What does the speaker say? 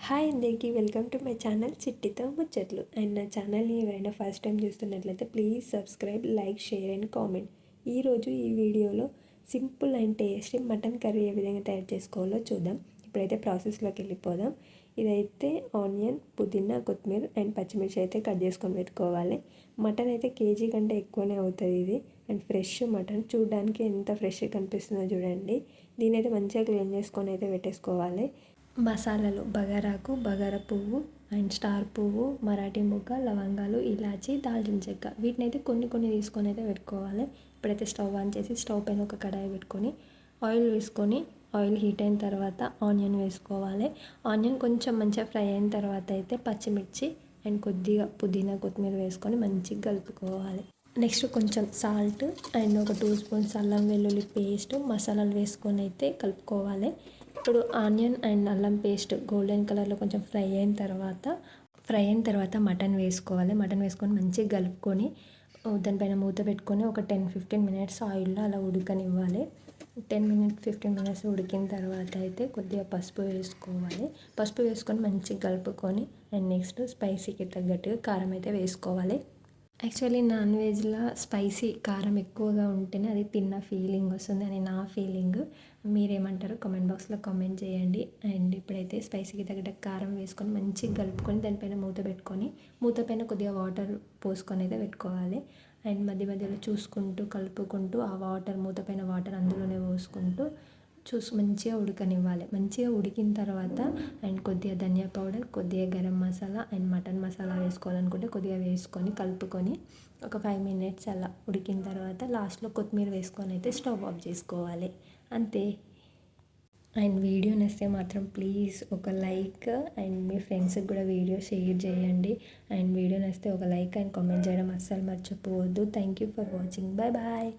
Hi అందరికీ welcome to my channel చిట్టితో ముచ్చట్లు. అండ్ నా ఛానల్ని ఎవరైనా ఫస్ట్ టైం చూస్తున్నట్లయితే please subscribe, like, share and comment. ఈరోజు ఈ వీడియోలో simple and tasty mutton curry ఏ విధంగా తయారు చేసుకోవాలో చూద్దాం. ఇప్పుడైతే ప్రాసెస్లోకి వెళ్ళిపోదాం. ఇదైతే ఆనియన్, పుదీనా, కొత్తిమీర అండ్ పచ్చిమిర్చి అయితే కట్ చేసుకొని పెట్టుకోవాలి. మటన్ అయితే కేజీ కంటే ఎక్కువనే అవుతుంది ఇది. అండ్ ఫ్రెష్ మటన్ చూడడానికి ఎంత ఫ్రెష్గా కనిపిస్తుందో చూడండి. దీని అయితే మంచిగా క్లీన్ చేసుకొని అయితే పెట్టేసుకోవాలి. మసాలాలు బగారాకు, బగారా పువ్వు అండ్ స్టార్ పువ్వు, మరాఠీ మొగ్గ, లవంగాలు, ఇలాచి, దాల్చిన చెక్క వీటిని అయితే కొన్ని తీసుకొని అయితే పెట్టుకోవాలి. ఇప్పుడైతే స్టవ్ ఆన్ చేసి స్టవ్ పైన ఒక కడాయి పెట్టుకొని ఆయిల్ వేసుకొని ఆయిల్ హీట్ అయిన తర్వాత ఆనియన్ వేసుకోవాలి. ఆనియన్ కొంచెం మంచిగా ఫ్రై అయిన తర్వాత అయితే పచ్చిమిర్చి అండ్ కొద్దిగా పుదీనా, కొత్తిమీర వేసుకొని మంచిగా కలుపుకోవాలి. నెక్స్ట్ కొంచెం సాల్ట్ అండ్ ఒక 2 స్పూన్స్ అల్లం వెల్లుల్లి పేస్ట్, మసాలాలు వేసుకొని అయితే కలుపుకోవాలి. ఇప్పుడు ఆనియన్ అండ్ అల్లం పేస్ట్ గోల్డెన్ కలర్లో కొంచెం ఫ్రై అయిన తర్వాత మటన్ వేసుకోవాలి. మటన్ వేసుకొని మంచిగా కలుపుకొని దానిపైన మూత పెట్టుకొని ఒక 10-15 మినిట్స్ ఆయిల్లో అలా ఉడకనివ్వాలి. 10-15 మినిట్స్ ఉడికిన తర్వాత అయితే కొద్దిగా పసుపు వేసుకోవాలి. పసుపు వేసుకొని మంచిగా కలుపుకొని అండ్ నెక్స్ట్ స్పైసీకి తగ్గట్టుగా కారం అయితే వేసుకోవాలి. యాక్చువల్లీ నాన్ వెజ్లో స్పైసీ కారం ఎక్కువగా ఉంటేనే అది తిన్న ఫీలింగ్ వస్తుంది అని నా ఫీలింగ్. మీరేమంటారో కామెంట్ బాక్స్లో కామెంట్ చేయండి. అండ్ ఇప్పుడైతే స్పైసీకి తగ్గట్టు కారం వేసుకొని మంచిగా కలుపుకొని దానిపైన మూత పెట్టుకొని మూత పైన కొద్దిగా వాటర్ పోసుకొని అయితే పెట్టుకోవాలి. అండ్ మధ్యలో చూసుకుంటూ కలుపుకుంటూ ఆ వాటర్ మూత పైన వాటర్ అందులోనే పోసుకుంటూ మంచిగా ఉడకనివ్వాలి. మంచిగా ఉడికిన తర్వాత అండ్ కొద్దిగా ధనియా పౌడర్, కొద్దిగా గరం మసాలా అండ్ మటన్ మసాలా వేసుకోవాలనుకుంటే కొద్దిగా వేసుకొని కలుపుకొని ఒక 5 మినిట్స్ అలా ఉడికిన తర్వాత లాస్ట్లో కొత్తిమీర వేసుకొని అయితే స్టవ్ ఆఫ్ చేసుకోవాలి. అంతే. అండ్ వీడియో నచ్చితే మాత్రం ప్లీజ్ ఒక లైక్ అండ్ మీ ఫ్రెండ్స్కి కూడా వీడియో షేర్ చేయండి. అండ్ వీడియో నచ్చితే ఒక లైక్ అండ్ కామెంట్ చేయడం అస్సలు మర్చిపోవద్దు. Thank you for watching. Bye bye.